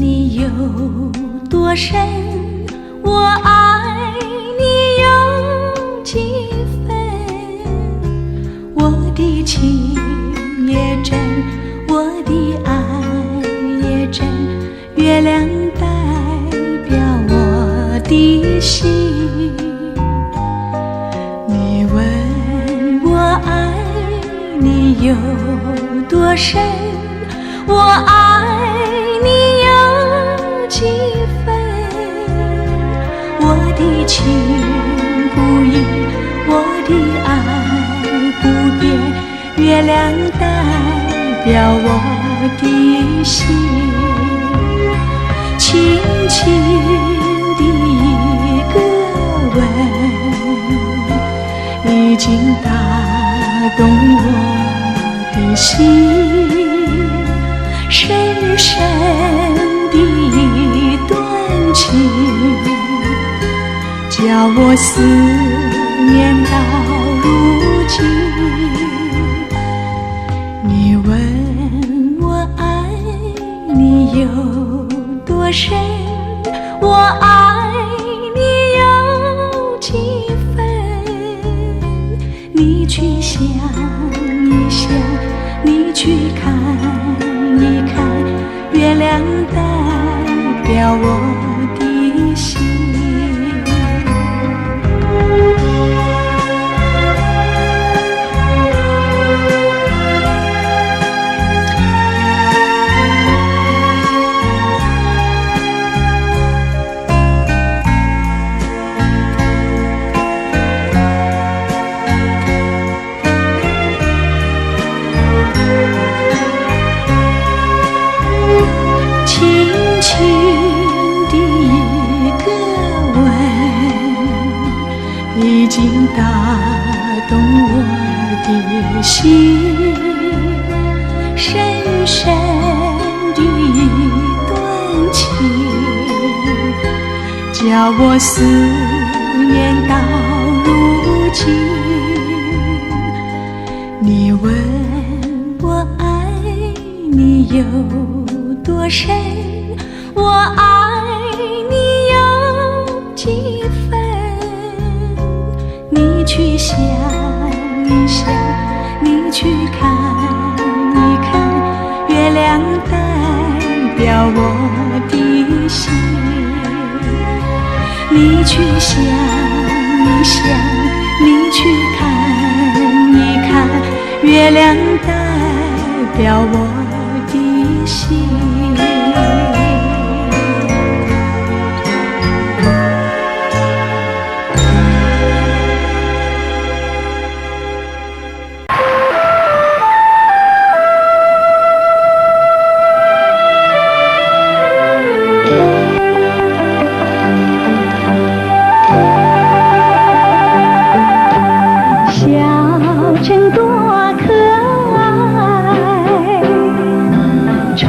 你有多深，我爱你有几分。我的情也真，我的爱也真，月亮代表我的心。你问我爱你有多深，我爱你有几分。我的情不移，我的爱不变，月亮代表我的心。轻轻的一个吻，已经打动我的心。深深的一段情，叫我思念到如今。你问我爱你有多深，我爱你有几分。你去想一想，你去看一看，月亮代表我的心。已经打动我的心，深深的一段情，叫我思念到如今。你问我爱你有多深，我爱你有几分。你去想一想，你去看一看，月亮代表我的心。你去想一想，你去看一看，月亮代表我的心。多可爱，充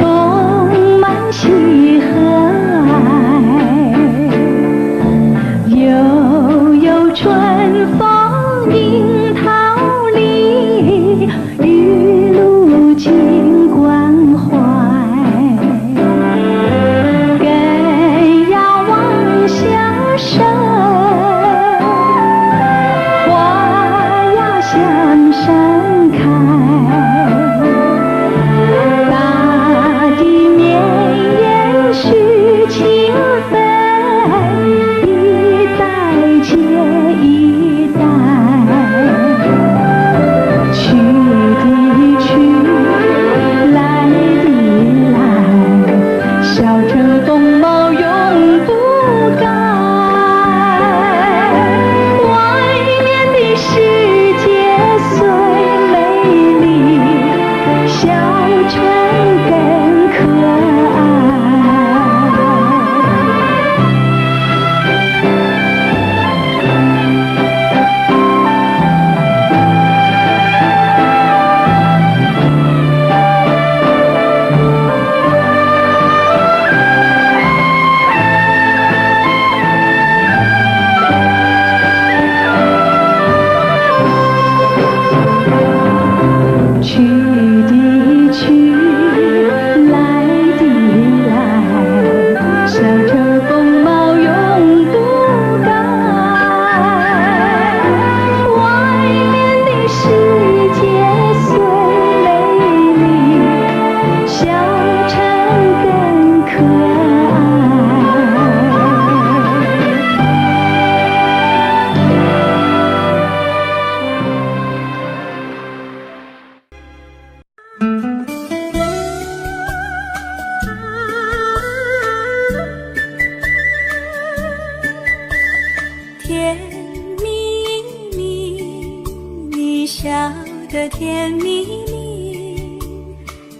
的甜蜜蜜，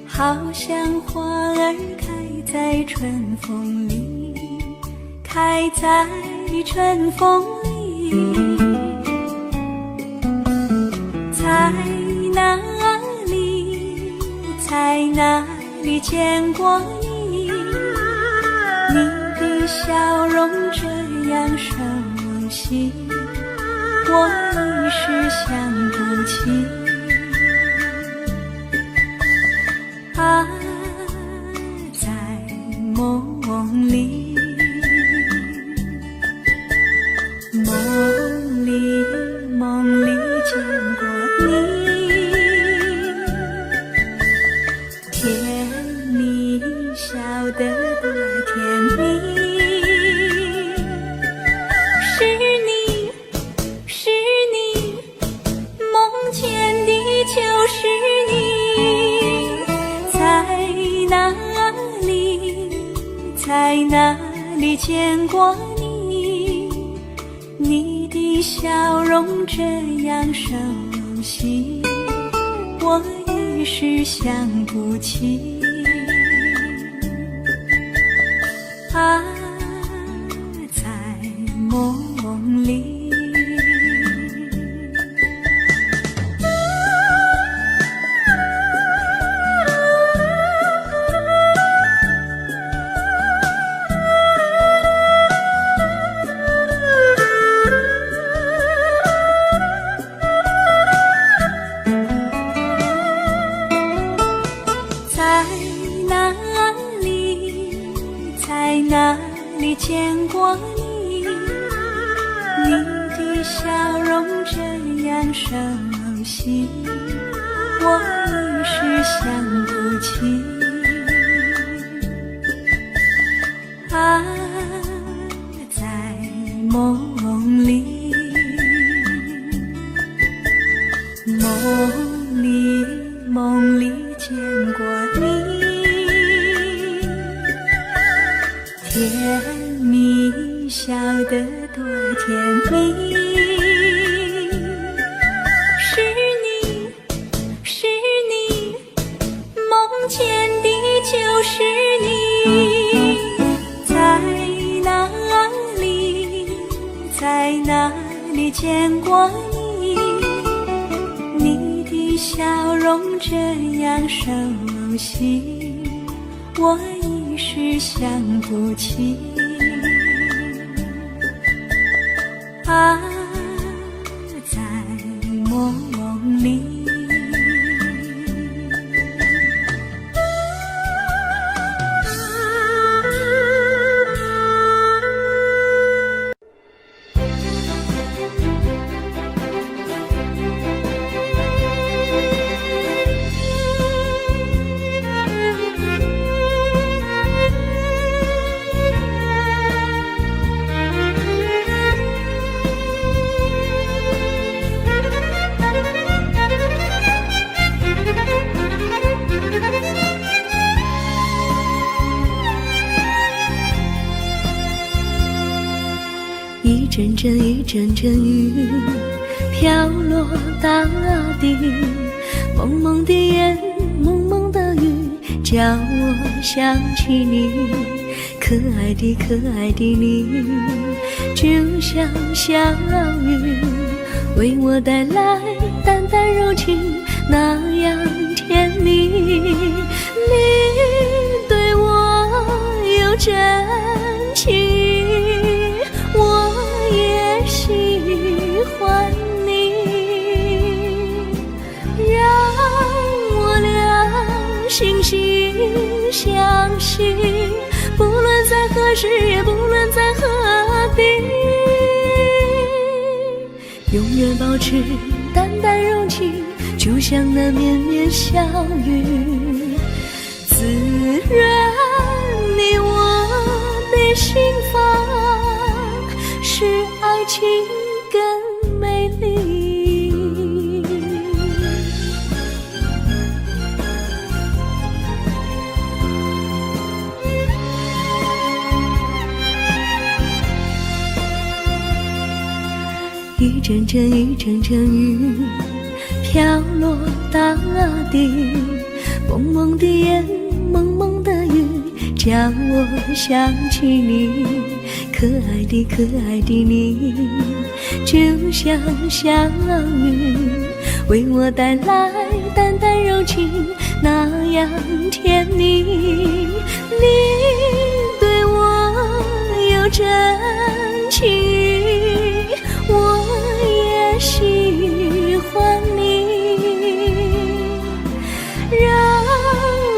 好像花儿开在春风里，开在春风里。在哪里，在哪里见过你？你的笑容这样熟悉，我一时想不起。啊，在梦里，梦里见过你，甜蜜笑得多甜蜜。是你，梦见的就是你。在哪里，在哪里见过你？你的笑容这样熟悉，我一时想不起。啊，在梦里。在哪里见过你？你的笑容这样熟悉，我一时想不起。啊，在梦里，梦里见过你。甜蜜笑得多甜蜜。是你，梦见的就是你。在哪里，在哪里见过你？你的笑容这样熟悉，我一时想不起。啊，在梦里。一阵阵一阵阵雨飘落大地，蒙蒙的烟，蒙蒙的雨，叫我想起你。可爱的可爱的你，就像小雨，为我带来淡淡柔情，那样甜蜜。你对我有真情，我也喜欢你，让我俩惺惺相惜，不论在何时，也不论在何地，永远保持淡淡柔情，就像那绵绵小雨，滋润你我的心房，使爱情更美丽。一阵阵一阵阵雨飘落大地，蒙蒙的烟，蒙蒙的雨，叫我想起你，可爱的可爱的你，就像小雨，为我带来淡淡柔情，那样甜蜜。你对我有真情，我也喜欢你，让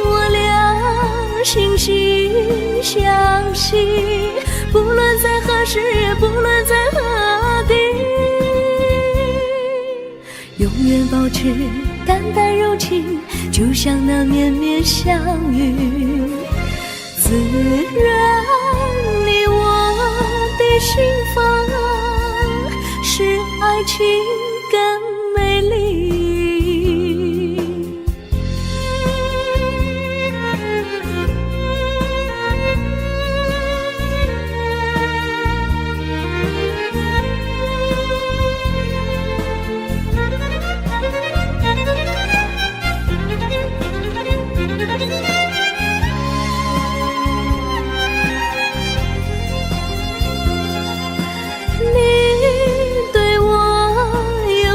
我俩惺惺相惜，不论在何时，也不论在何地，永远保持淡淡柔情，就像那绵绵小雨，滋润你我的心房，使爱情更美丽。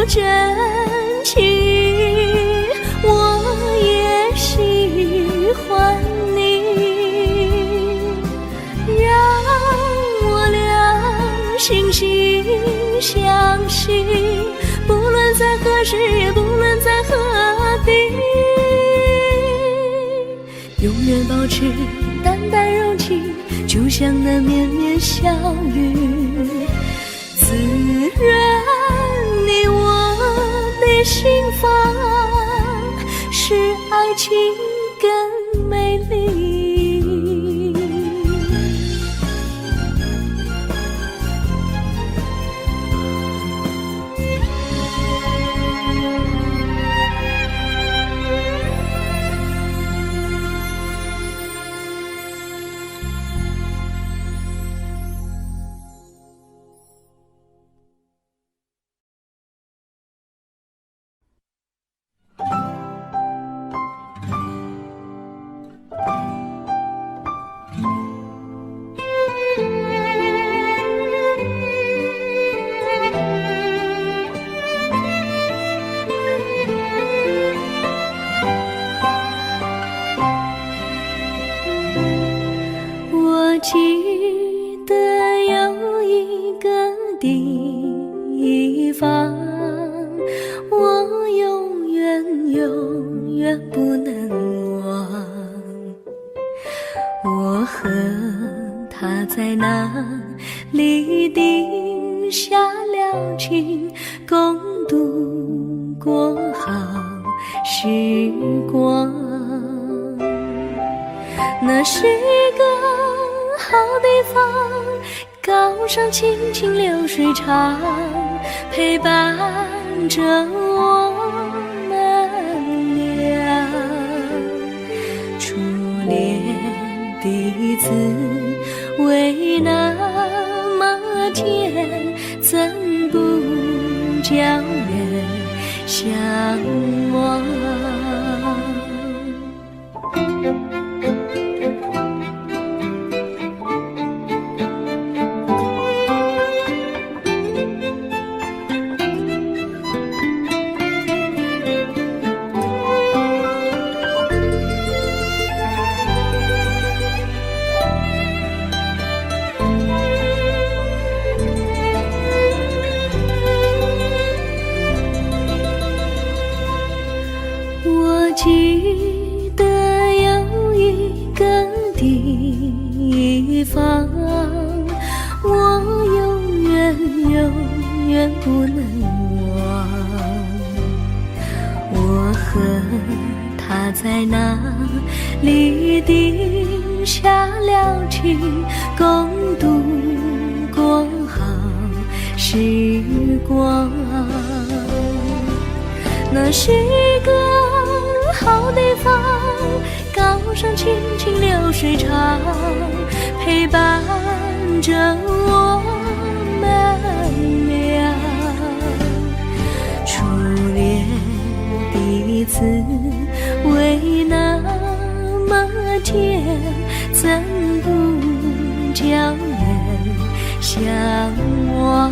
真情，我也喜欢你，让我俩惺惺相惜，不论在何时，也不论在何地，永远保持淡淡柔情，就像那绵绵小雨，滋润你我的心房，使爱情更美丽。我记得有一个地方，我永远不能忘。我和他在那里定下了情，共度过好时光。那是个好地方，高山青青流水长，陪伴着我们俩。初恋的滋味那么甜，怎不叫人向往？我记得有一个地方，我永远不能忘。我和他在那里定下了情，共度过好时光。那是个好地方，高山青青流水长，陪伴着我们俩。初恋滋味那么甜，怎不叫人向往？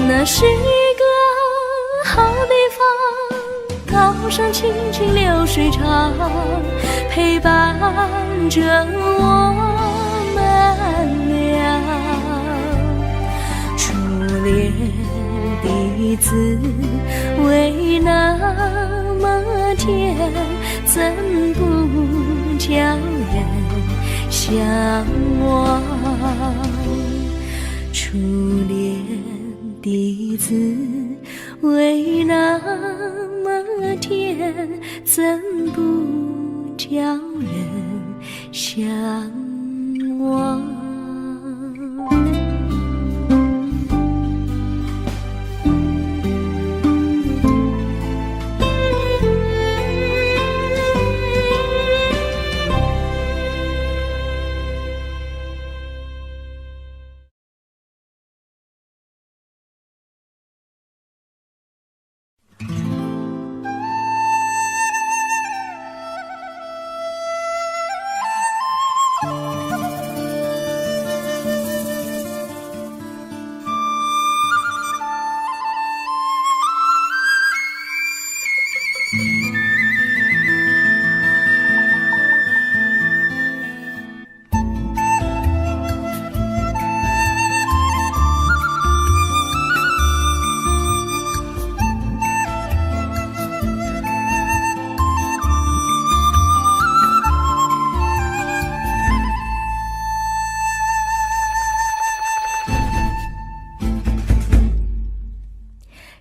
那是一个好地方，高山清清流水长，陪伴着我们俩。初恋的滋味那么甜，怎不叫人向往？初恋的滋味那么甜，怎不叫人向往？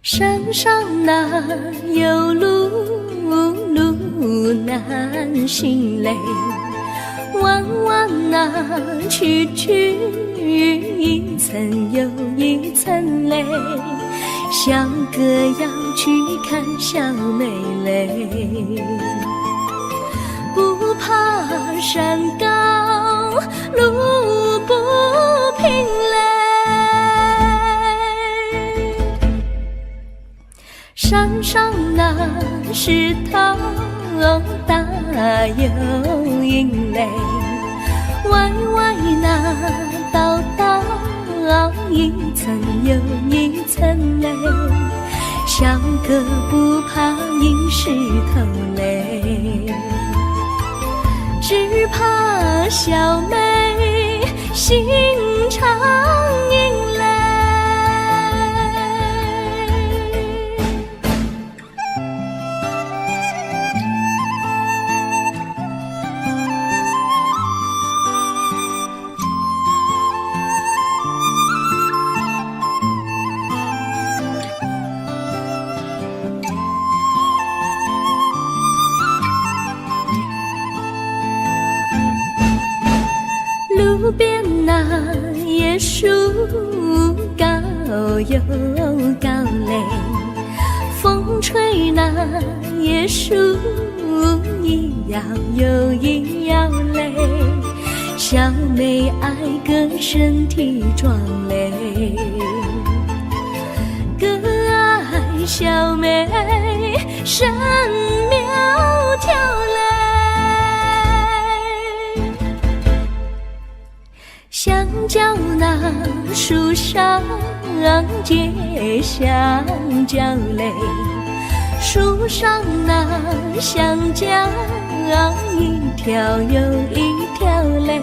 山上哪有路，路难行嘞，弯弯哪曲曲，一层又一层嘞，小哥要去看小妹嘞，不怕山高路不平嘞，山上那石头大又硬嘞，歪歪那道道一层又一层嘞，小哥不怕硬石头嘞，只怕小妹心肠硬嘞。路边那椰树高又高嘞，风吹那椰树一摇又一摇嘞，小妹爱个身体壮嘞，哥爱小妹身苗条嘞，香蕉那树上结香蕉嘞，树上那香蕉一条又一条嘞，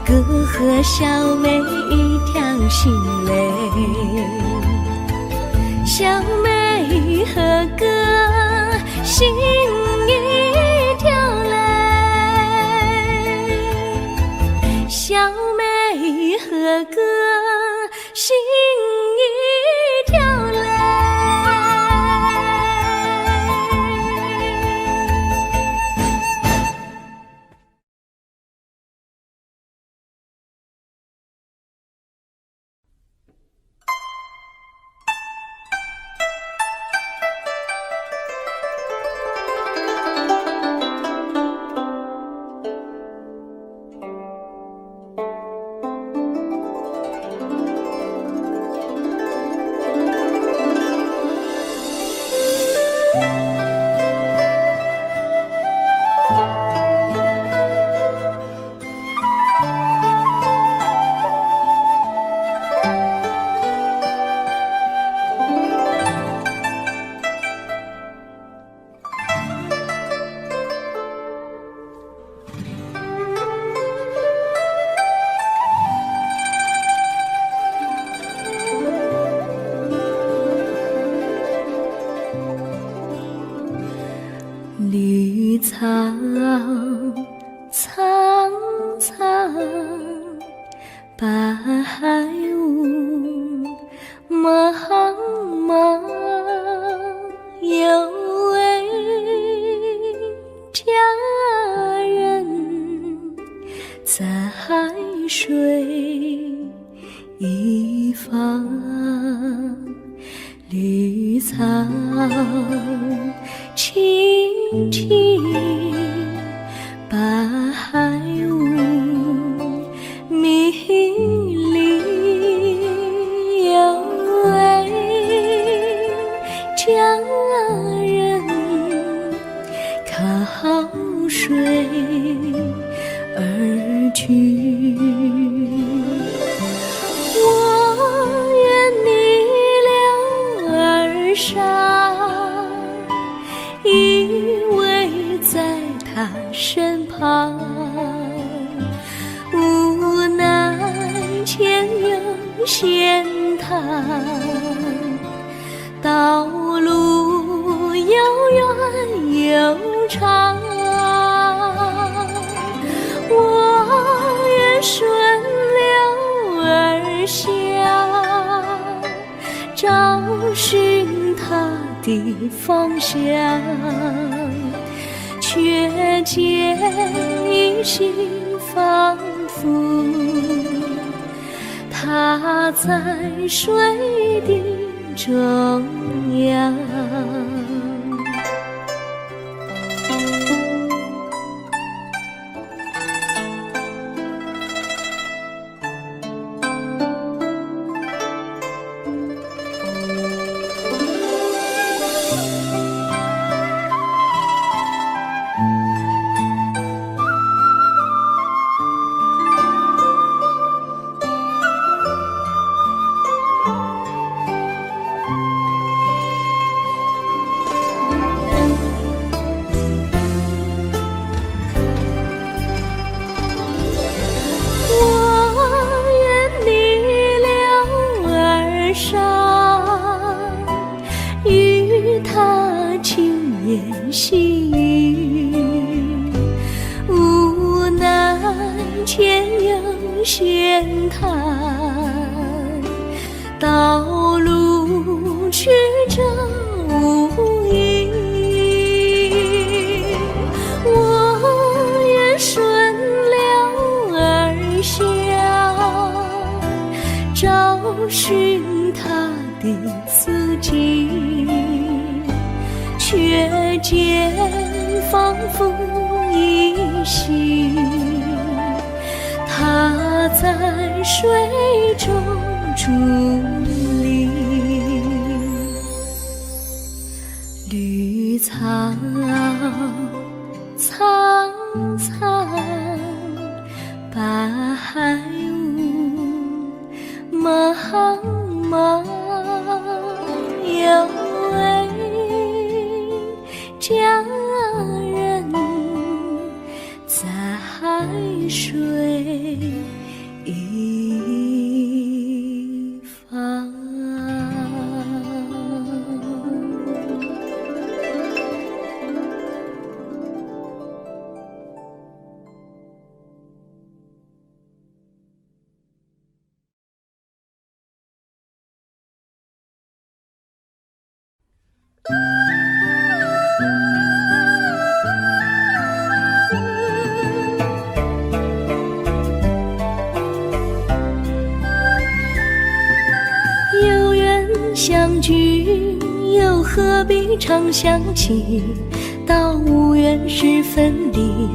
哥和小妹一条心嘞，小妹和哥心一条嘞，小妹和哥心一条嘞。白雾茫茫，有位佳人在水一方，绿草青青，白雾迷离，有位佳人靠水而居。我愿你留儿伤，依偎在他身旁，无奈前有险滩，道路又远又长，我愿顺流而下，找寻他的方向，却见一心仿佛他在水的中央。细雨无奈前有险滩，道路曲折无依，我愿顺流而下，找寻他的足迹，却见仿佛依稀，他在水中伫立。绿草苍苍，白雾茫茫，有位佳人在水一方。有缘相聚，又何必常相期？到无缘时分离，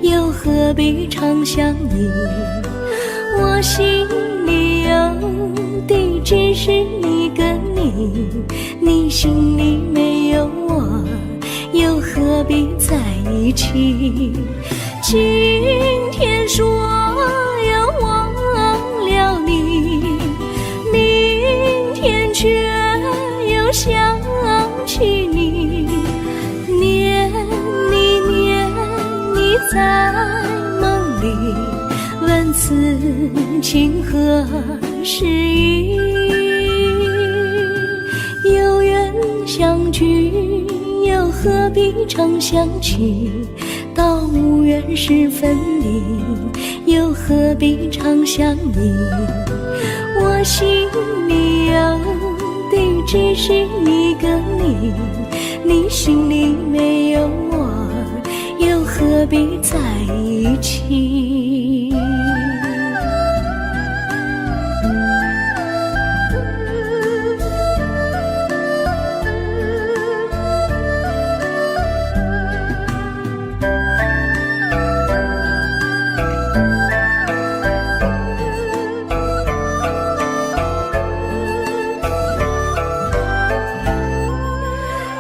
又何必常相依？我心里有的只是一个你，你心里没有我，又何必在一起？今天说要忘了你，明天却又想起你，念你在梦里，问此情何时已？有缘相聚，又何必常相期？到无缘时分离，又何必常想你？我心里有的只是一个你，你心里没有我，又何必在一起？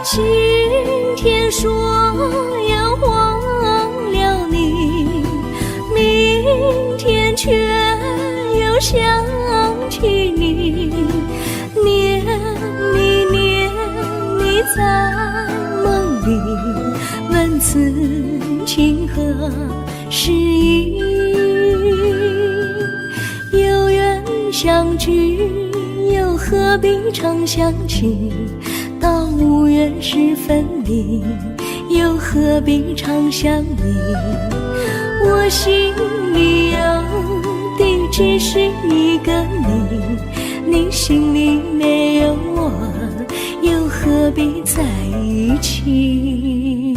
今天说要忘了你，明天却又想起你，念你在梦里，问此情何时已？有缘相聚，又何必常想起？到无缘时分离，又何必常想你？我心里有的只是一个你，你心里没有我，又何必在一起？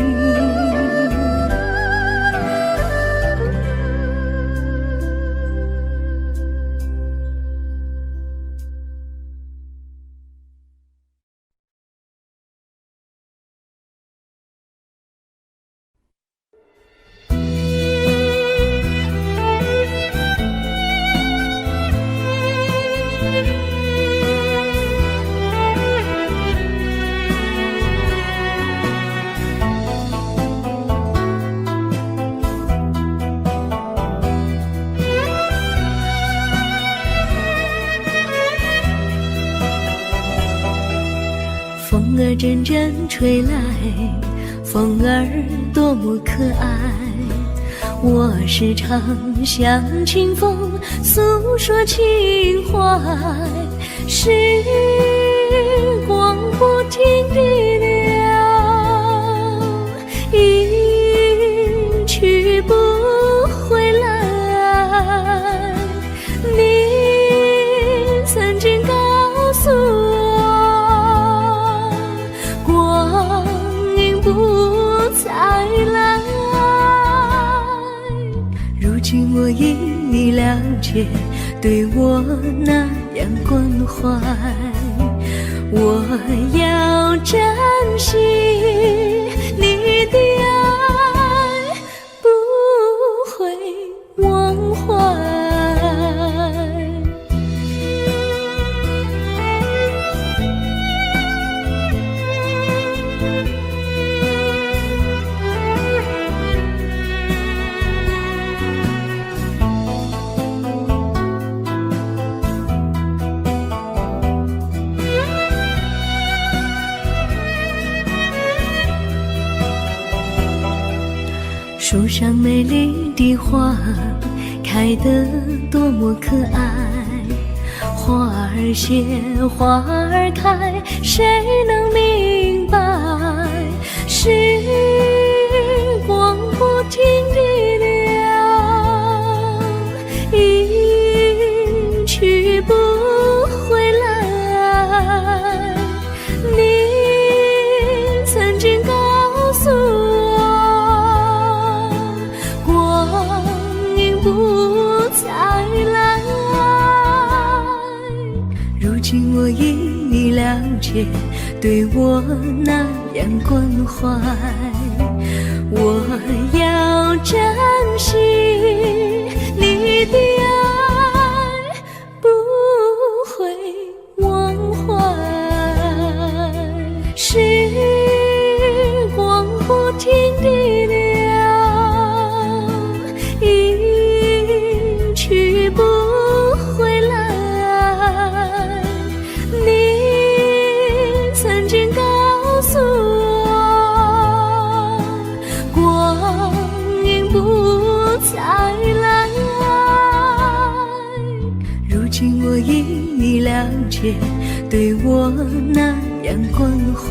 风儿阵阵吹来，风儿多么可爱。我时常向清风诉说情怀，时光不停地流，一去不回来。你曾经告诉我，光阴不再来。如今我已了解，对我那样关怀，我要珍惜你的爱，不会忘怀。树上美丽的花开得多么可爱，花儿谢，花儿开，谁能明白？时光不停地流，一去不回来。你曾经告诉我，光阴不再来。如今我已了解，对我那样关怀，我要珍惜你的爱，不会忘怀。时光不停地流，一去不回来。你曾经告诉我，光阴不再来。如今我已了解，对我那样关怀，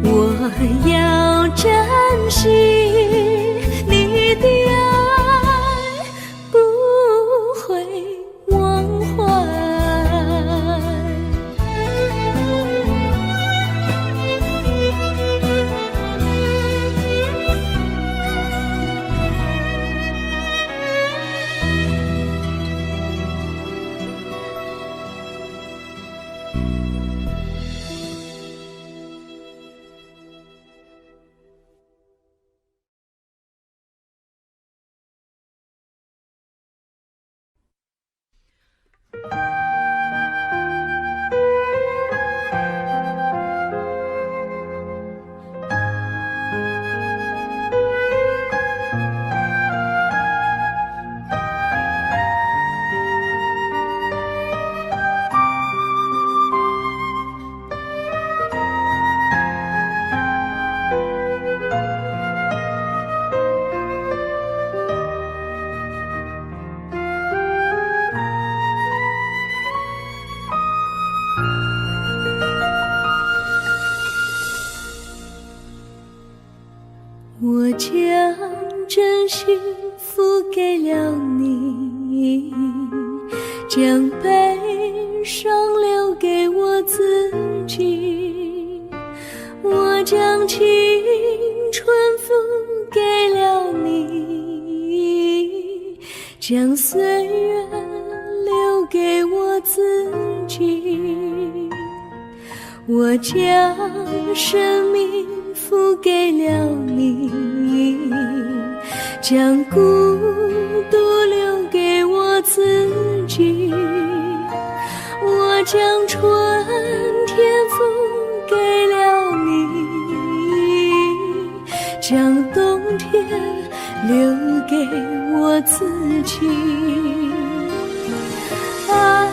我要珍惜你的爱，不会忘怀。我将真心付给了你，将悲伤留给我自己。我将青春付给了你，将岁月留给我自己。我将生命付给了你，将孤独留给我自己。我将春天付给了你，将冬天留给我自己。爱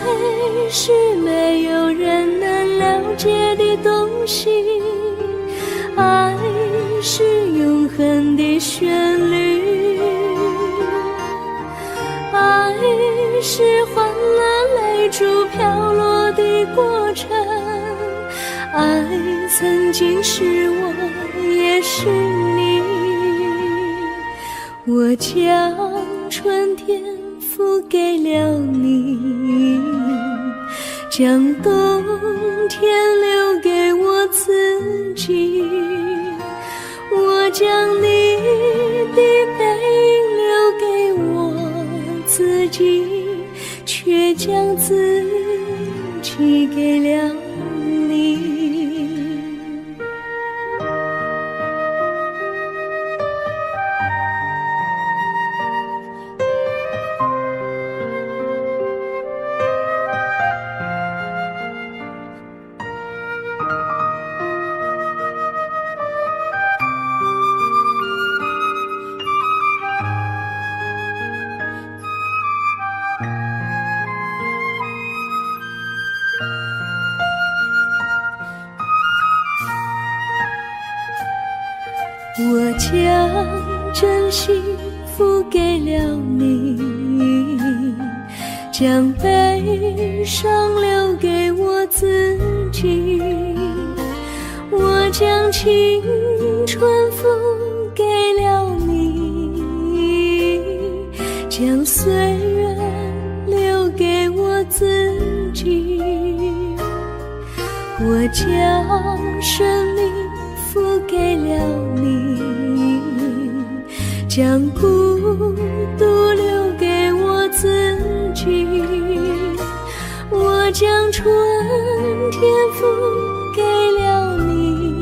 是没有人能了解的东西，爱是永恒的旋律，爱是换了泪珠飘落的过程，爱曾经是我也是你。我将春天付给了你，将冬天留给我自己。我将你的背影留给我自己，却将自己给了你。我将真心付给了你，将悲伤留给我自己。我将青春付给了你，将岁月留给我自己。我将生命付给了你，将孤独留给我自己。我将春天付给了你，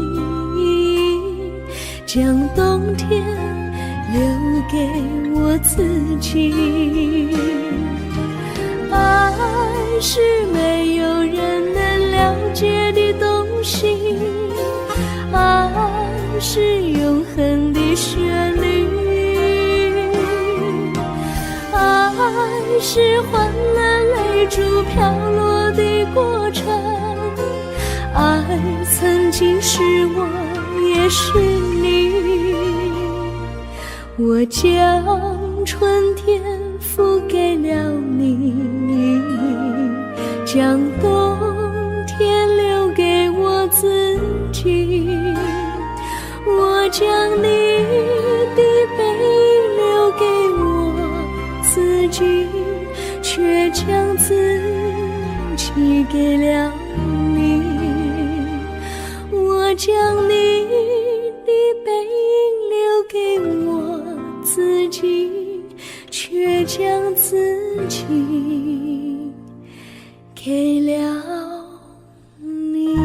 将冬天留给我自己。爱是没有人能了解的东西，爱是永恒的旋律，爱是换了泪珠飘落的过程，爱曾经是我也是你。我将春天付给了你，将冬天留给我自己。将你的背留给我自己，却将自己给了你。我将你的背留给我自己，却将自己给了你。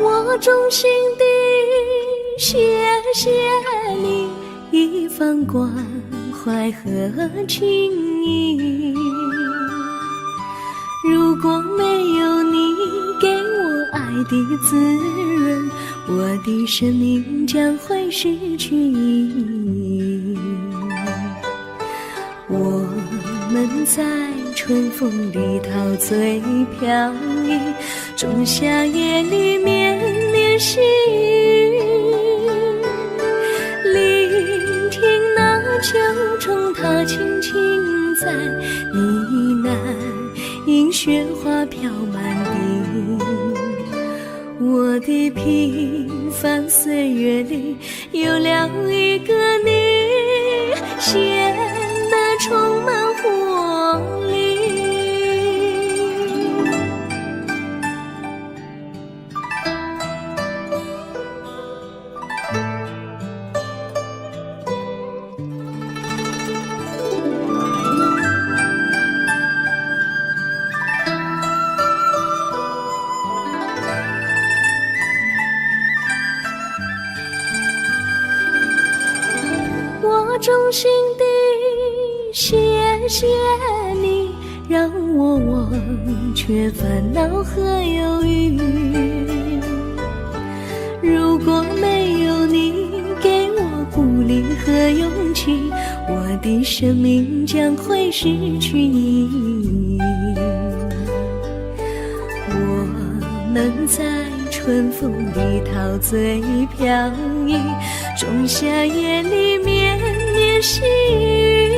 我衷心地谢谢你一番关怀和情谊，如果没有你给我爱的滋润，我的生命将会失去意义。我们在春风里陶醉飘逸，仲夏夜里绵绵细雨，聆听那秋虫它轻轻在呢喃，因雪花飘满地。我的平凡岁月里有了一个你，显得充满活力。我衷心地谢谢你，让我忘却烦恼和忧郁。如果没有你给我鼓励和勇气，我的生命将会失去意义。我们在春风里陶醉飘逸，仲夏夜里绵绵细雨，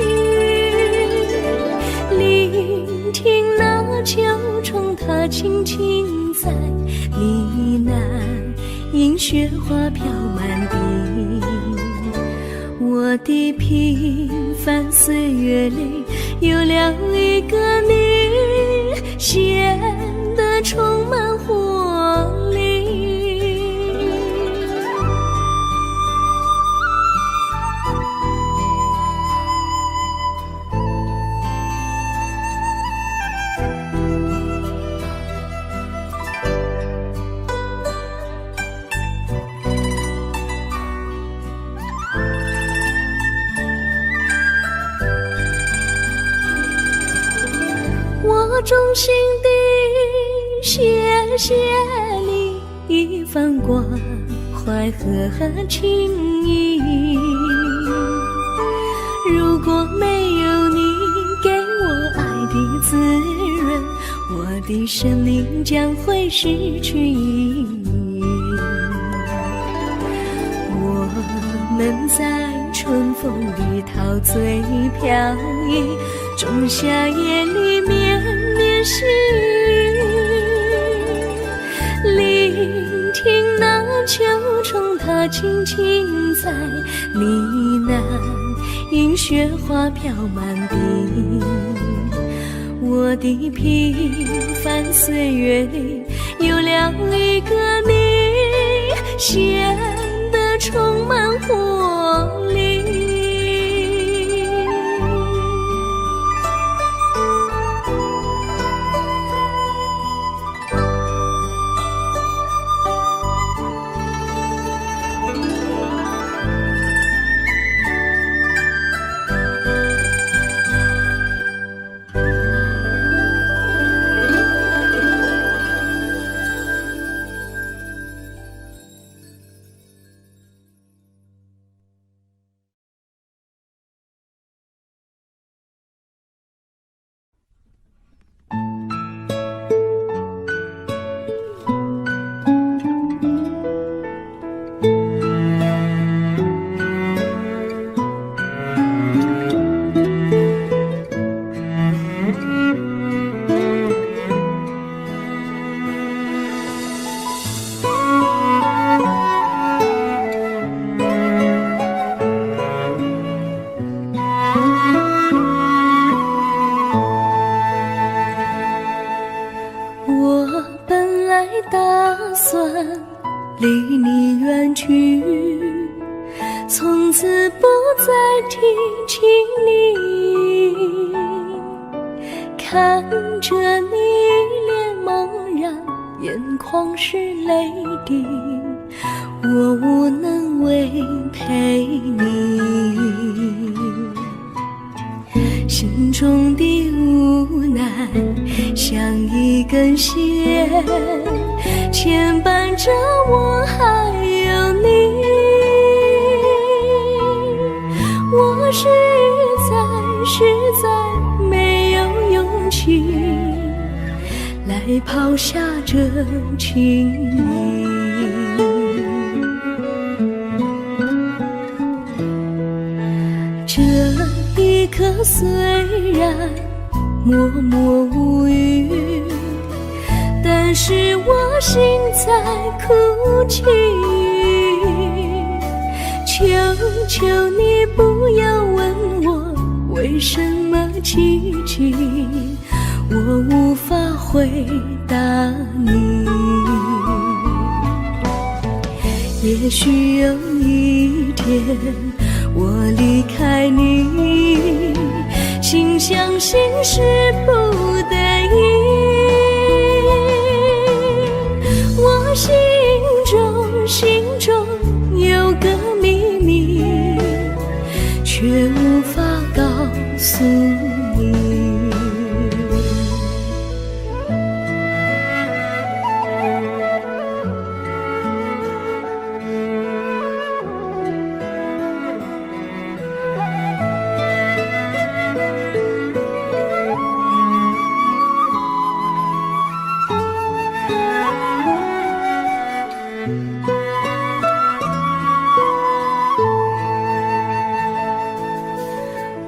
聆听那秋虫它轻轻在呢喃，因雪花飘满地。我的平凡岁月里有了一个你，显得充满活力。我衷心地谢谢你一番关怀和情谊，如果没有你给我爱的滋润，我的生命将会失去意义。我们在春风里陶醉飘逸，仲夏夜里绵绵细雨，聆听那秋虫它轻轻在呢喃，因雪花飘满地。我的平凡岁月里有了一个你，显得充满活力。离你远去，从此不再提起你。看着你一脸茫然，眼眶是泪滴，我无能为陪你。心中的无奈像一根线，牵绊着我还有你。我实在没有勇气来抛下这情谊。这一刻虽然默默无语，但是我心在哭泣。求求你不要问我为什么奇迹，我无法回答你。也许有一天我离开你，心相信是不得已。我心中有个秘密，却无法告诉你。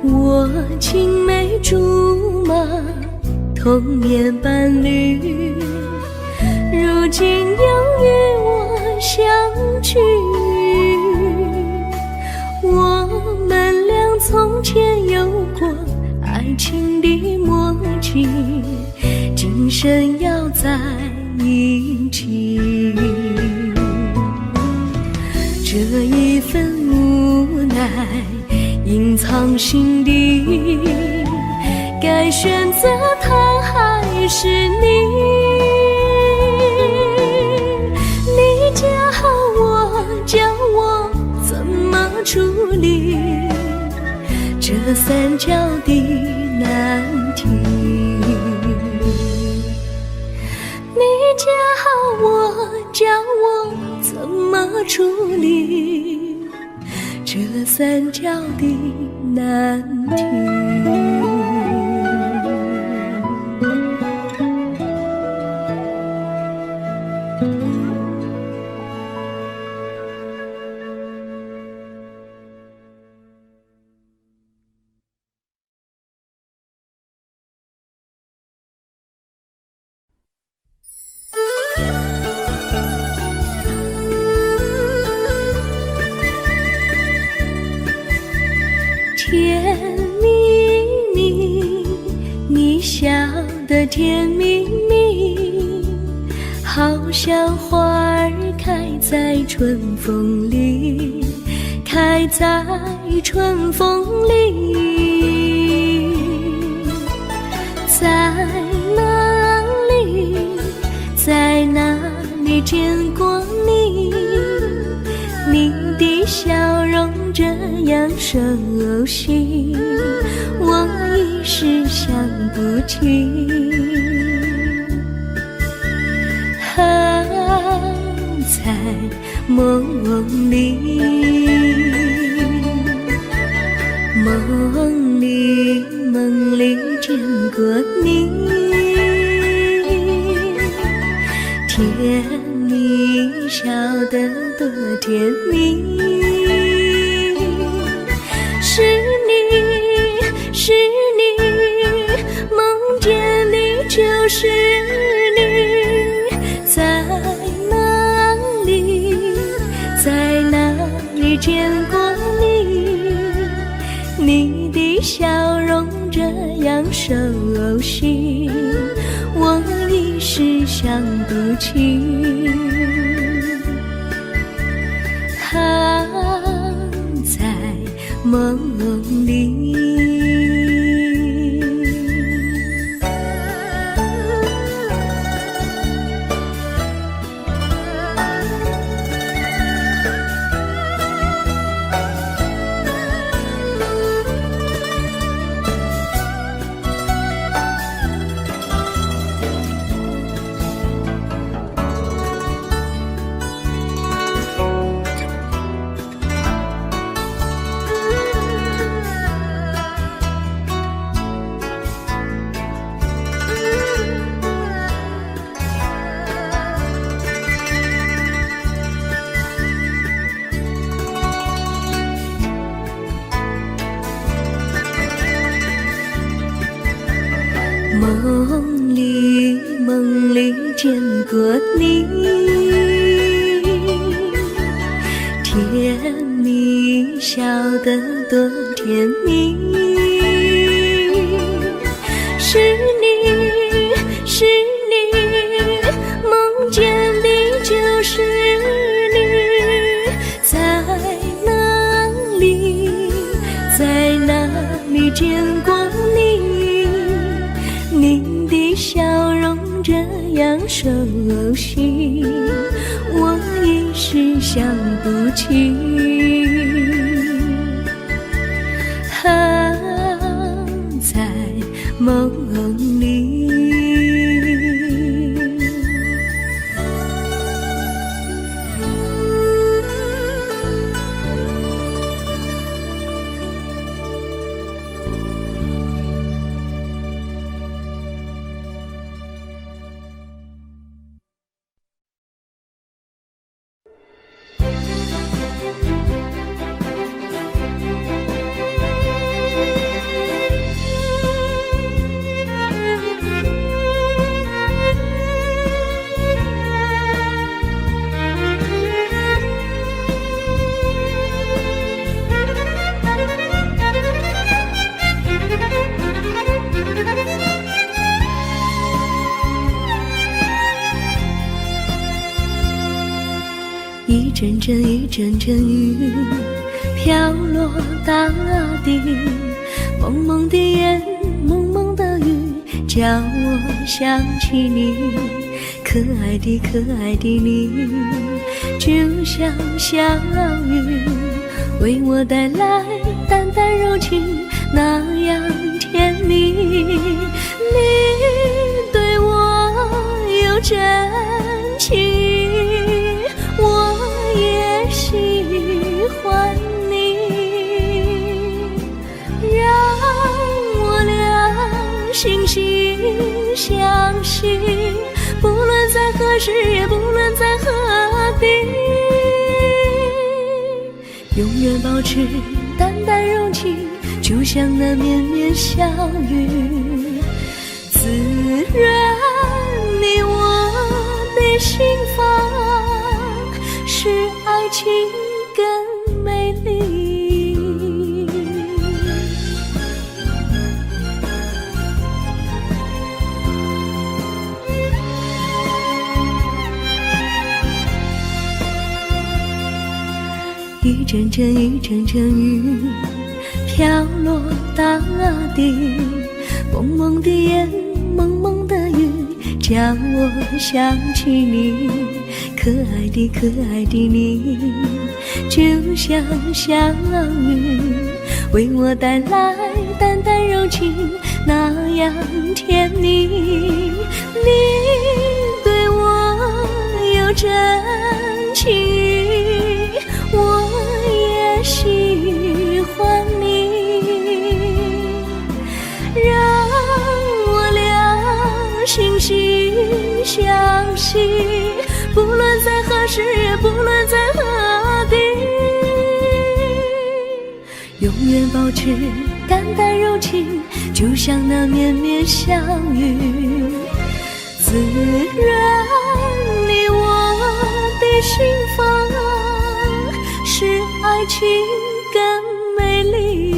我青梅竹马，童年伴侣，如今又与我相聚。我们俩从前有过爱情的默契，今生要在一起。这一份无奈隐藏心底，该选择他还是你？你教我怎么处理这三角的难题？你教我怎么处理这三角的难题？甜蜜蜜，好像花儿开在春风里，开在春风里。在哪里，在哪里见过你？你的笑容这样熟悉，我一时想不起。在梦里，梦里见过你，甜蜜笑得多甜蜜。是你，是你，梦见你就是你。在哪里，在哪里见过你？你的笑容这样熟悉，我一时想不起。在梦里。梦里见过你，甜蜜笑得多甜蜜。是你，是你，梦见的就是你。在哪里，在哪里见过你？你的笑容这样熟悉，我一时想不起。在梦里。一阵阵一阵阵雨飘落大地，蒙蒙的烟，蒙蒙的雨，叫我想起你。可爱的可爱的你，就像小雨，为我带来淡淡柔情，那样甜蜜。你对我有真情，我也喜欢你，让我俩惺惺相惜，不论在何时，也不论在何地，永远保持淡淡柔情，就像那绵绵小雨，滋润你我的心房，使爱情更美丽。阵阵雨，阵阵雨，飘落大地。蒙蒙的烟，蒙蒙的雨，叫我想起你。可爱的可爱的你，就像小雨，为我带来淡淡柔情，那样甜蜜。你对我有真情，我也喜欢你，让我俩惺惺相惜，不论在何时，也不论在何地，永远保持淡淡柔情，就像那绵绵小雨，滋润你我的心房，使爱情更美丽。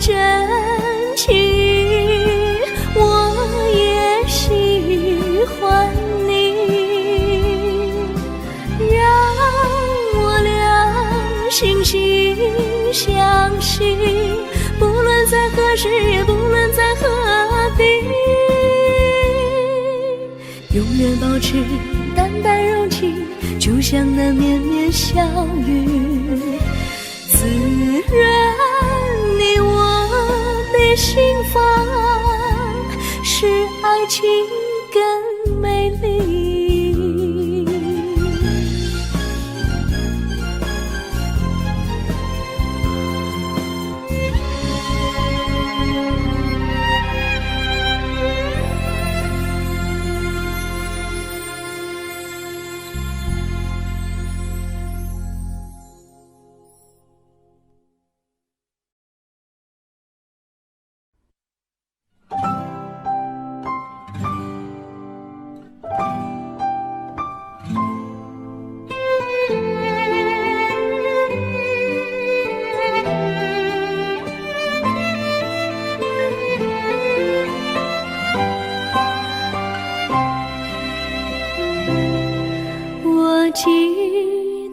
真情，我也喜欢你，让我俩惺惺相惜，不论在何时，也不论在何地，永远保持淡淡柔情，就像那绵绵小雨，滋润你我的心房，使爱情更美丽。我记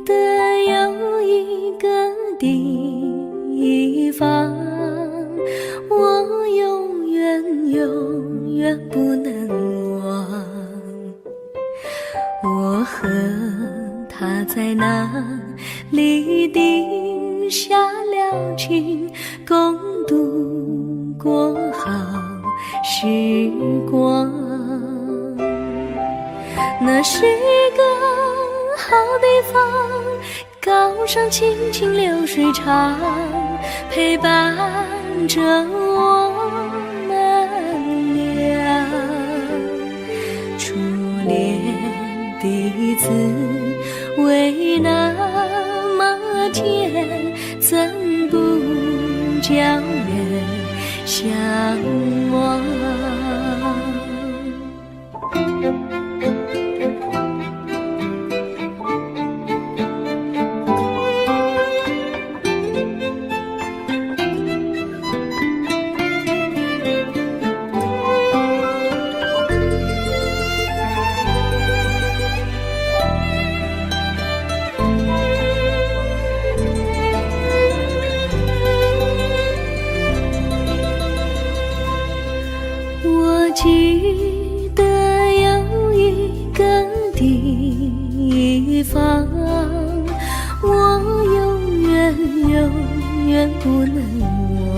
得有一个地方，我永远不能忘。我和他在那里定下了情，共度过好时光。那是个好地方，高山青青流水长，陪伴着我们俩。初恋的滋味那么甜，怎不叫人向往？我记得有一个地方，我永远不能忘。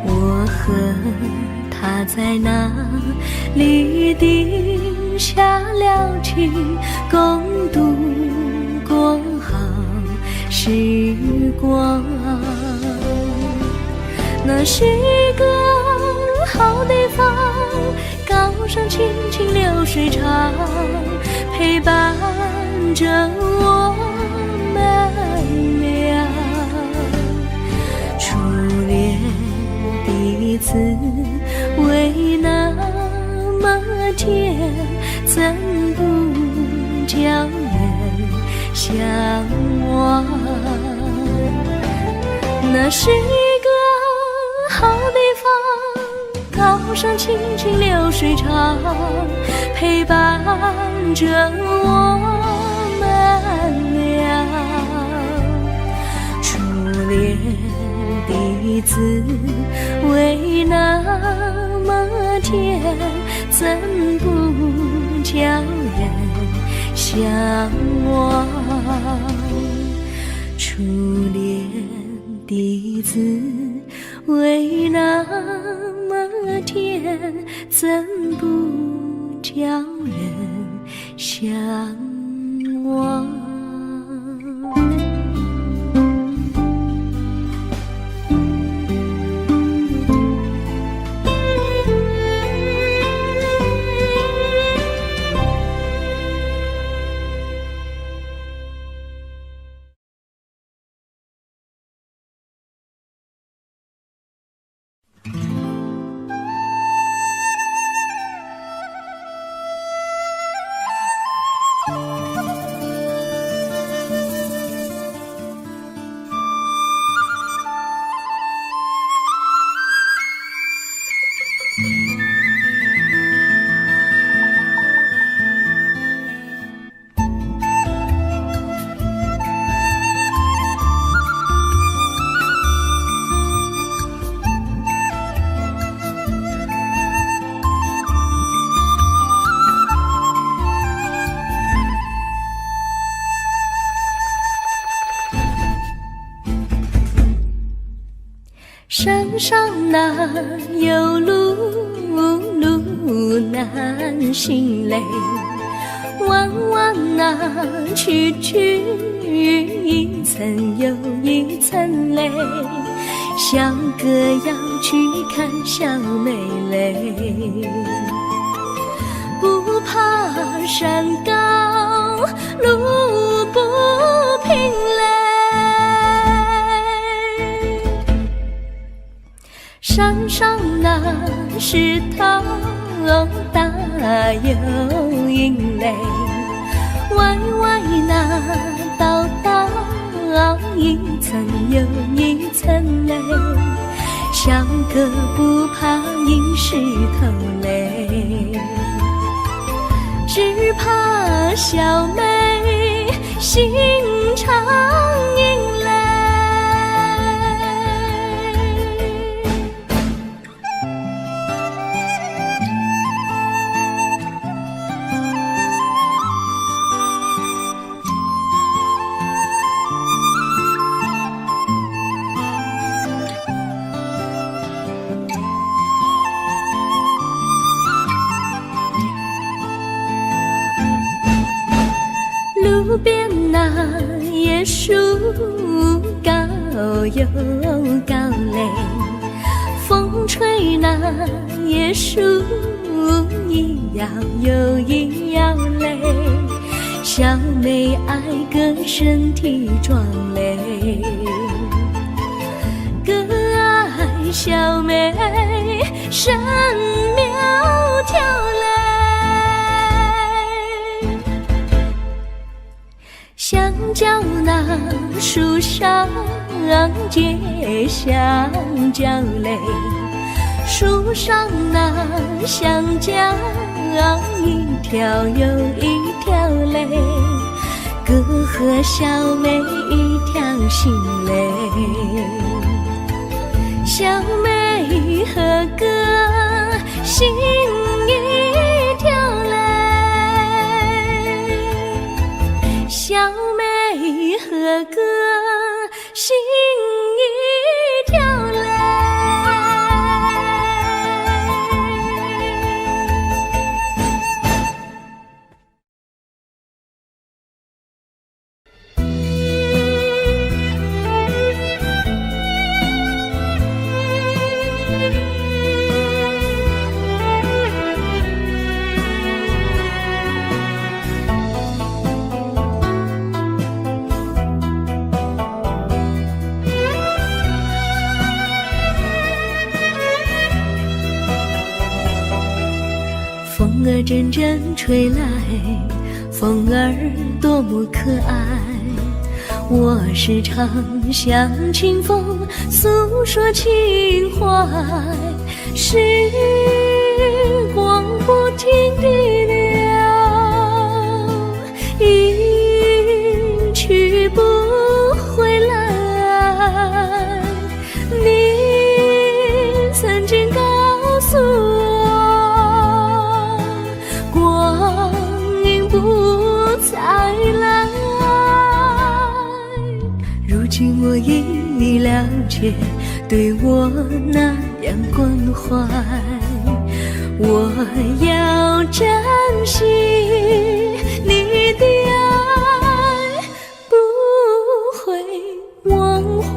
我和他在那里定下了情，共度过好时光。那是个好地方，高山青青流水长，陪伴着我们俩。滋味那么甜，怎不叫人向往？那是一个好地方，高山清清流水长，陪伴着我们俩。初恋的滋味那么甜，怎不叫人向往？初恋的滋味那么甜，怎不叫人向往？山上哪有路，路难行嘞，弯弯哪曲曲，一层又一层嘞，小哥要去看小妹嘞，不怕山高路不平嘞，山上那石头大又硬嘞，歪歪那道道一层又一层嘞，小哥不怕硬石头嘞，只怕小妹心肠硬嘞。路边那椰树高又高嘞，风吹那椰树一摇又一摇嘞，小妹爱个身体壮嘞，哥爱小妹身苗条嘞，香蕉那树上结香蕉嘞，树上那香蕉一条又一条嘞，哥和小妹一条心嘞，小妹和哥心一条嘞，小妹和哥心一条嘞。风儿阵阵吹来，风儿多么可爱。我时常向清风诉说情怀，时光不停地流，一去不回来。你曾经告诉我，光阴不再来。如今我已了解，对我那样关怀，我要珍惜你的爱，不会忘怀。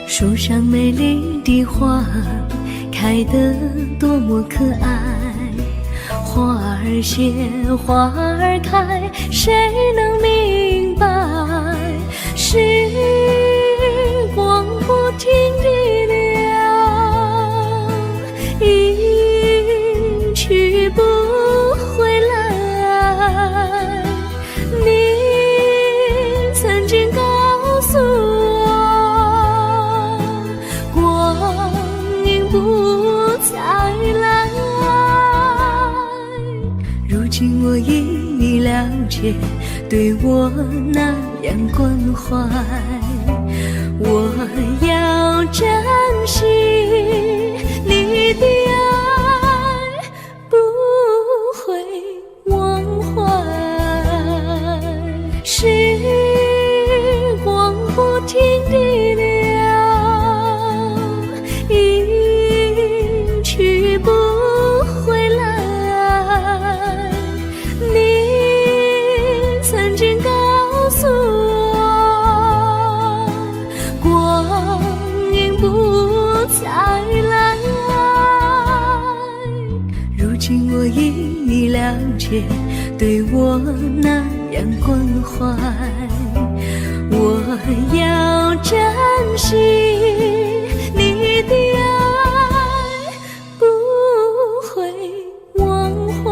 树上美丽的花开得多么可爱，花儿谢，花儿开，谁能明白？时光不停地流，一去不回来。你曾经告诉我，不再来。如今我已了解，对我那样关怀，我要珍惜你的爱，不会忘怀。时光不停地流，去不回来。你曾经告诉我，光阴不再来。如今我已了解，对我那样关怀，我要珍惜你的爱，不会忘怀。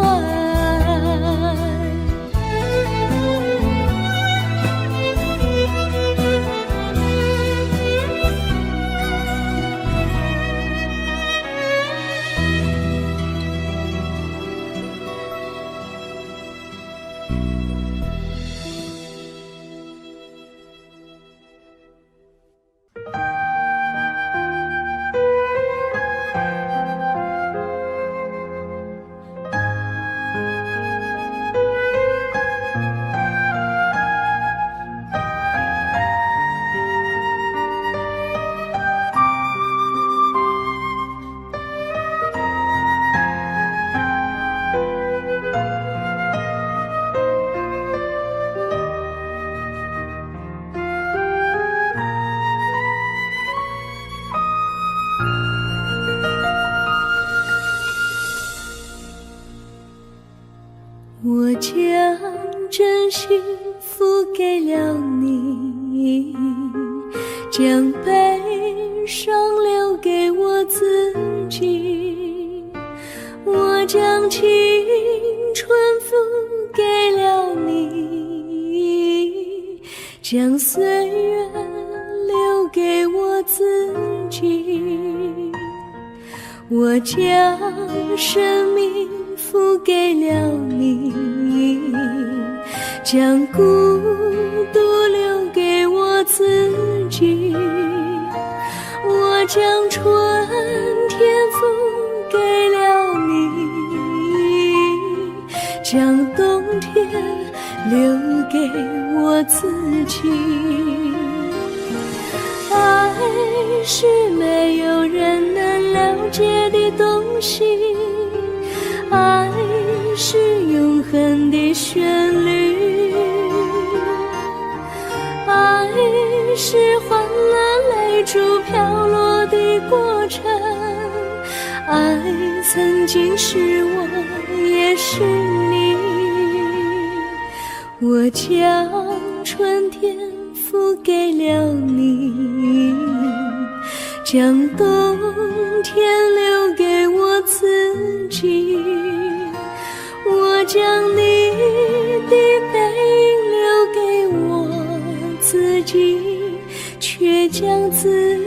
我将真心付给了你，将悲伤留给我自己。我将青春付给了你，将岁月留给我自己。我将生命付给了你，将孤独留给我自己。我将春天付给了你，将冬天留给我自己。爱是没有人能了解的东西，爱是永恒的旋律，是换了泪珠飘落的过程，爱曾经是我，也是你。我将春天付给了你，将冬天留给我自己。我将你的背影留给我自己，却将自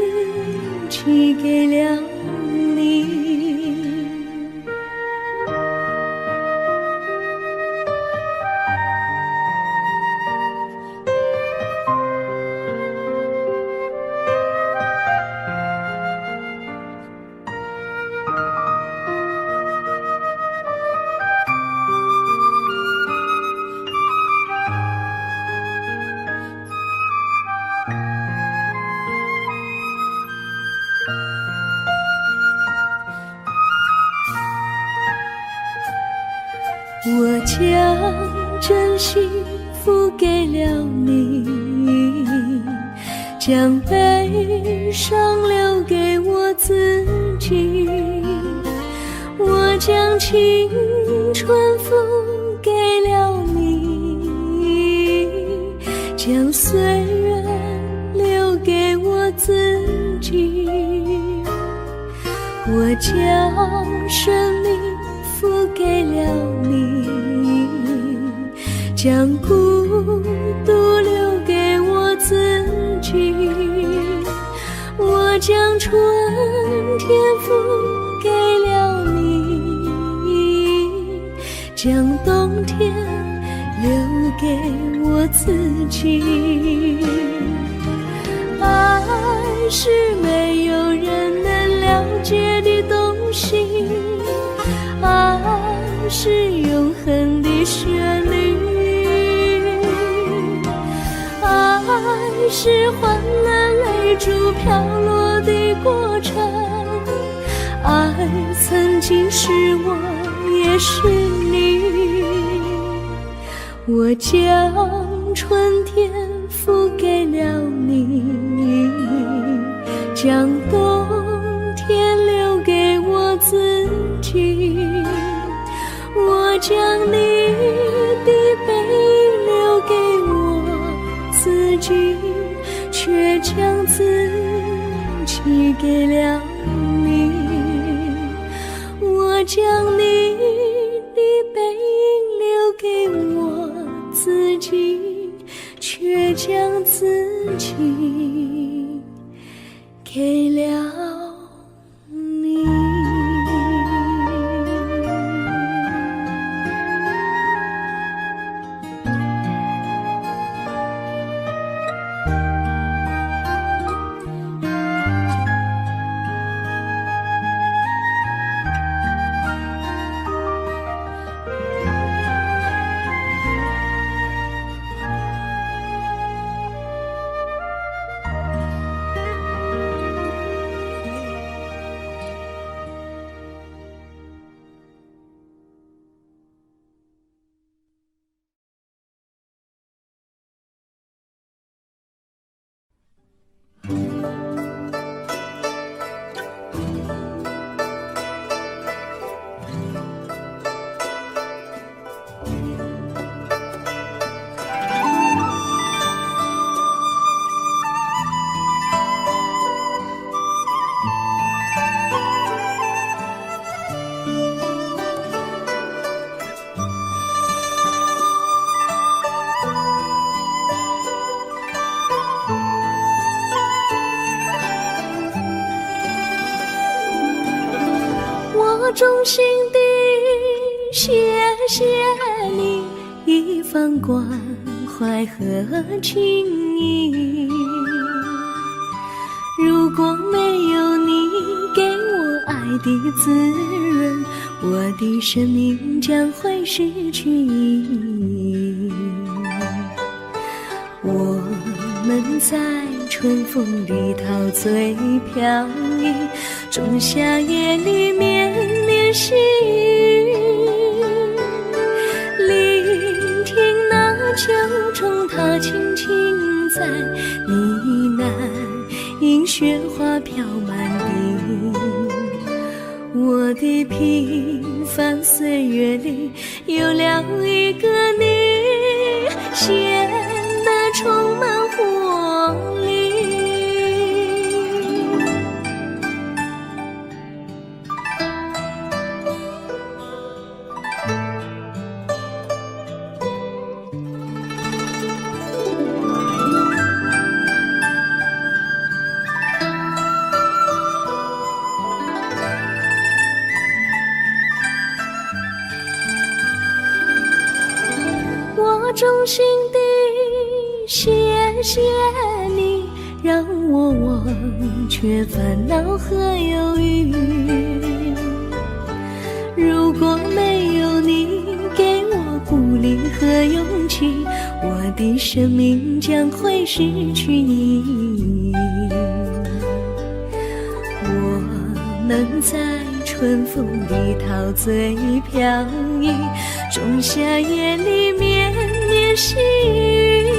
己给了你。我将真心付给了你，将悲伤留给我自己。我将青春付给了你，将岁月留给我自己。我将生命付给了你，将孤独留给我自己。我将春天付给了你，将冬天留给我自己。爱是没有人能了解的东西，爱是永恒的旋律，爱是换了泪珠飘落的过程，爱曾经是我，也是你。我将春天付给了你，将冬天留给我自己。我将你的背影留给我自己，却将自己给了你。我将你的背影留给我自己，却将自己给了你。衷心地谢谢你一番关怀和情谊，如果没有你给我爱的滋润，我的生命将会失去意义。我们在春风里陶醉飘逸，仲夏夜里绵绵细雨，聆听那秋虫它轻轻在呢飘满地。我的平凡岁月里有了一个你，显得充满活力。我衷心地谢谢你，让我忘却烦恼和忧郁。如果没有你给我鼓励和勇气，我的生命将会失去意义。我们在春风里陶醉飘逸，仲夏夜里绵绵细雨，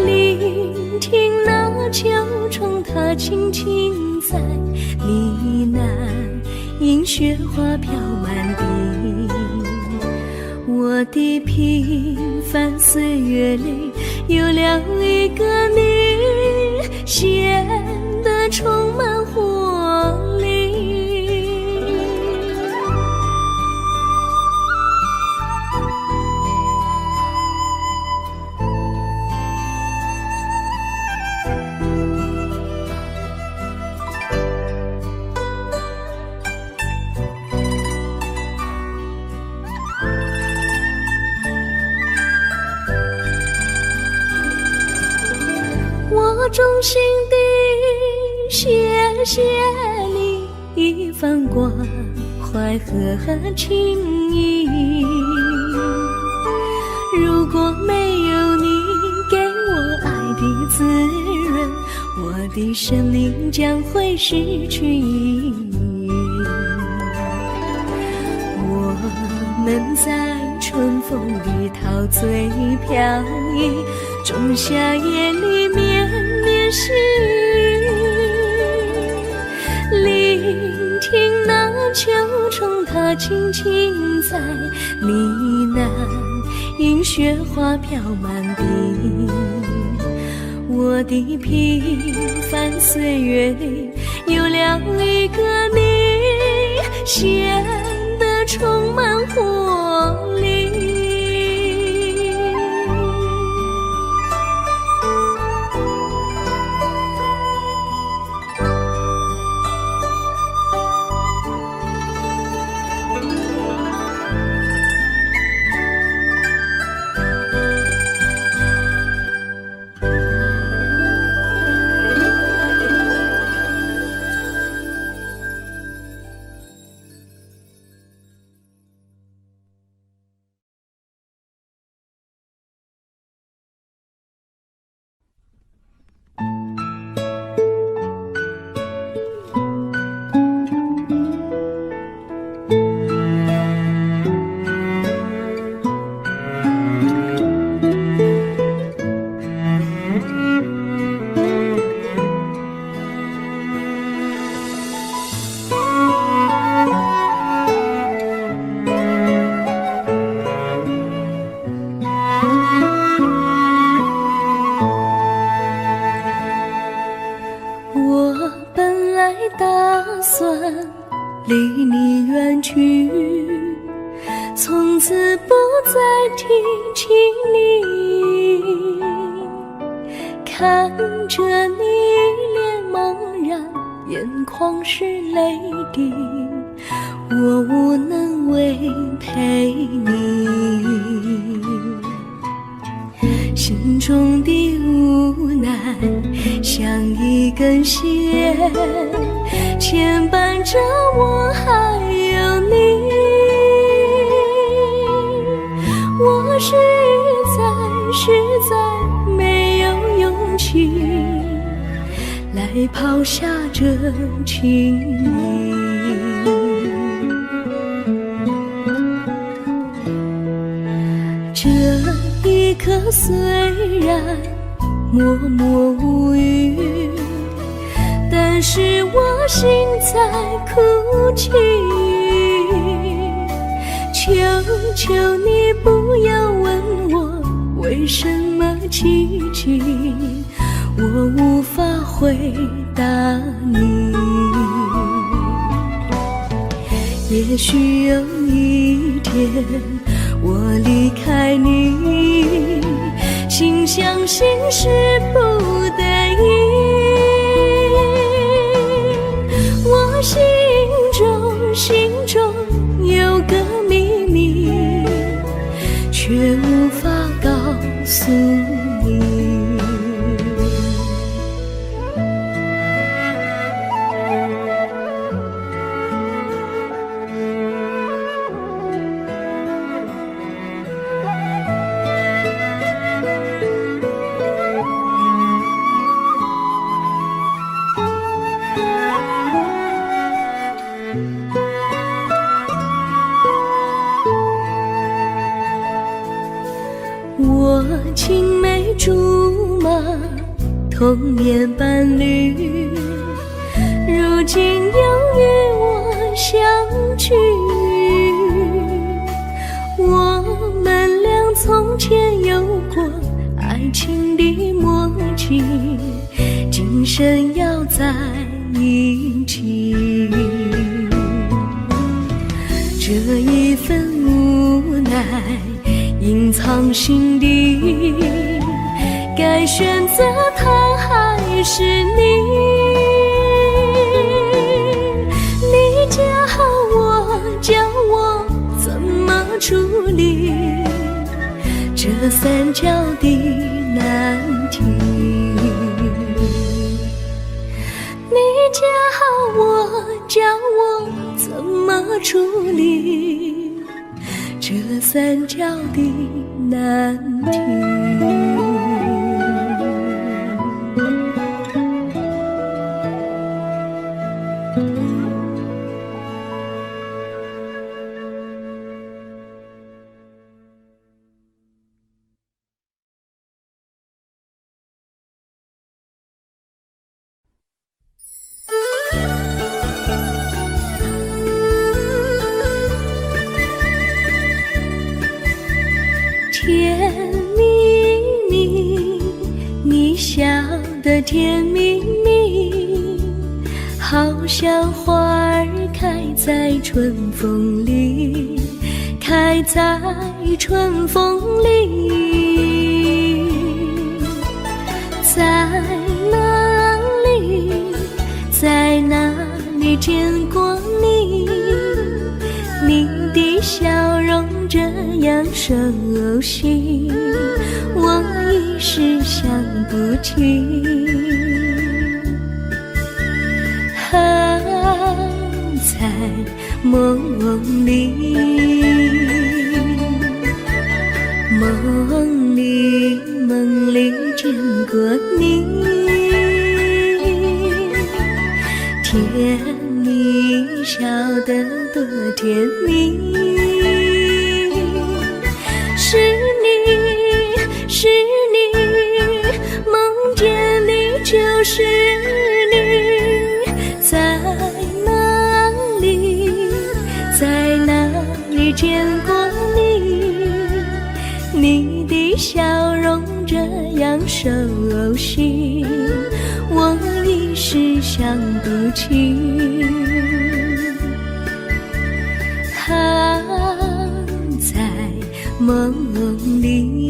聆听那秋虫它轻轻在呢喃，迎雪花飘满地。我的平凡岁月里有了一个你，显得充满活力。我衷心地谢谢你一番关怀和情谊。如果没有你给我爱的滋润，我的生命将会失去意义。我们在春风里陶醉飘逸，仲夏夜里绵绵细雨，聆听那秋虫它轻轻在呢喃，迎雪花飘满地。我的平凡岁月里有了一个你，显得充满活力。离你远去，从此不再提起你。看着你脸茫然，眼眶是泪滴，我无能为陪你。心中的无奈像一根线，牵绊着我还有你。我实在没有勇气来抛下这情谊。这一刻虽然默默无语，只是我心在哭泣。求求你不要问我为什么奇迹，我无法回答你。也许有一天我离开你，心相信是不得已。我心中有个秘密，却无法告诉你。我青梅竹马，童年伴侣，如今又与我相聚。我们俩从前有过爱情的默契，今生要在一起。这一份无奈隐藏心底，该选择他还是你？你教我怎么处理这三角的难题？你教我怎么处理这三角的难题？甜蜜蜜，你笑得甜蜜蜜，好像花儿开在春风里，开在春风里。在哪里，在哪里见过你？你的笑容这样熟悉，我一时想不起。在梦里，梦里见过你，甜蜜笑得多甜蜜。是你，梦见你就是你，在哪里见过你？你的笑容这样熟悉，我一时想不起。在梦里。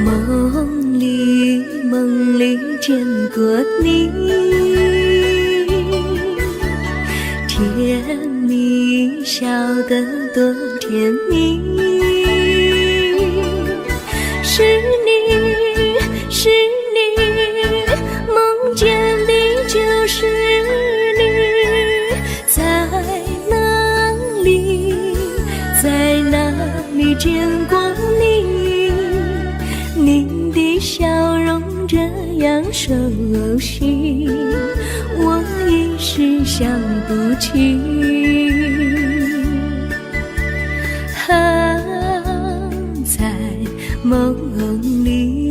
梦里梦里见过你，甜蜜笑得多甜蜜，是你，是你，梦见的就是你，在哪里，在哪里见过你？你的笑容这样熟悉，我一时想不起。在梦里，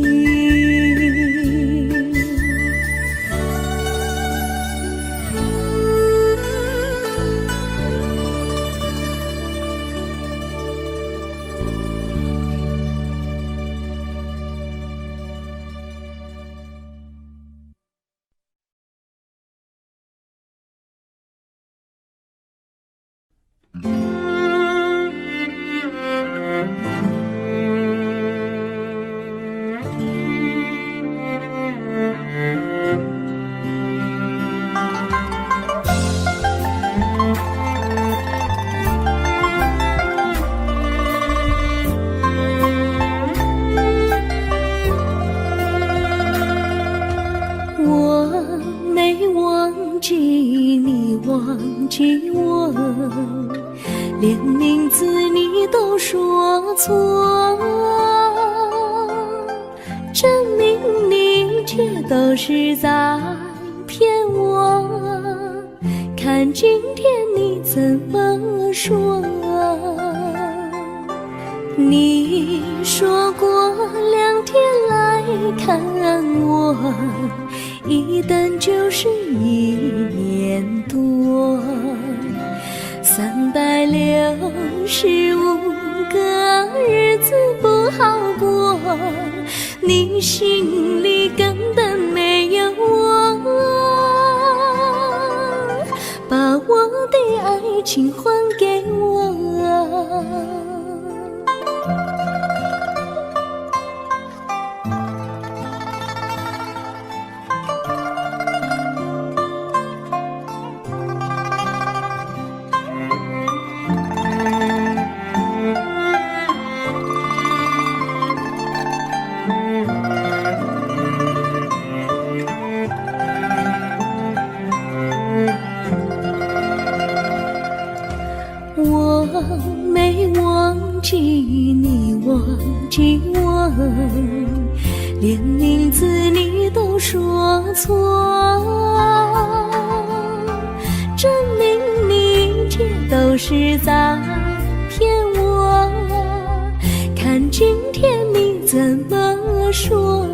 忘记我，连名字你都说错，证明你却都是在骗我。看今天你怎么说？你说过2天来看我，一等就是1年多，365个日子不好过，你心里根本没有我，把我的爱情还给我。我没忘记你，忘记我，连名字你都说错，证明你却都是在骗我。看今天你怎么说？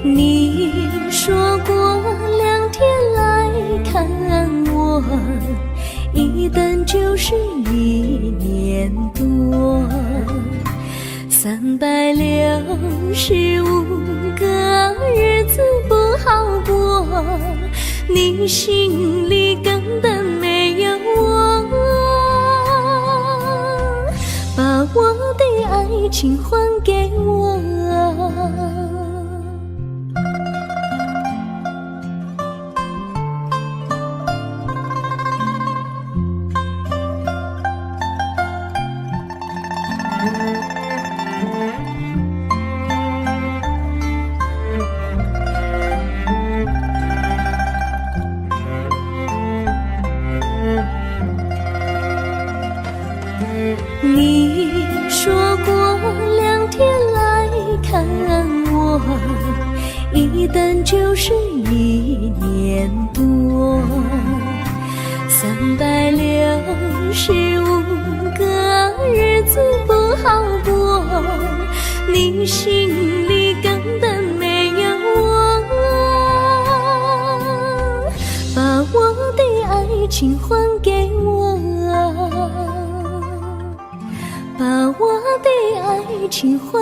你说过2天来看我，一等就是1年多，365个日子不好过，你心里根本没有我，把我的爱情还给我。你说过2天来看我，一等就是1年多，365个日子不好过，你心里根本没有我，把我的爱情还给我，把我的爱情还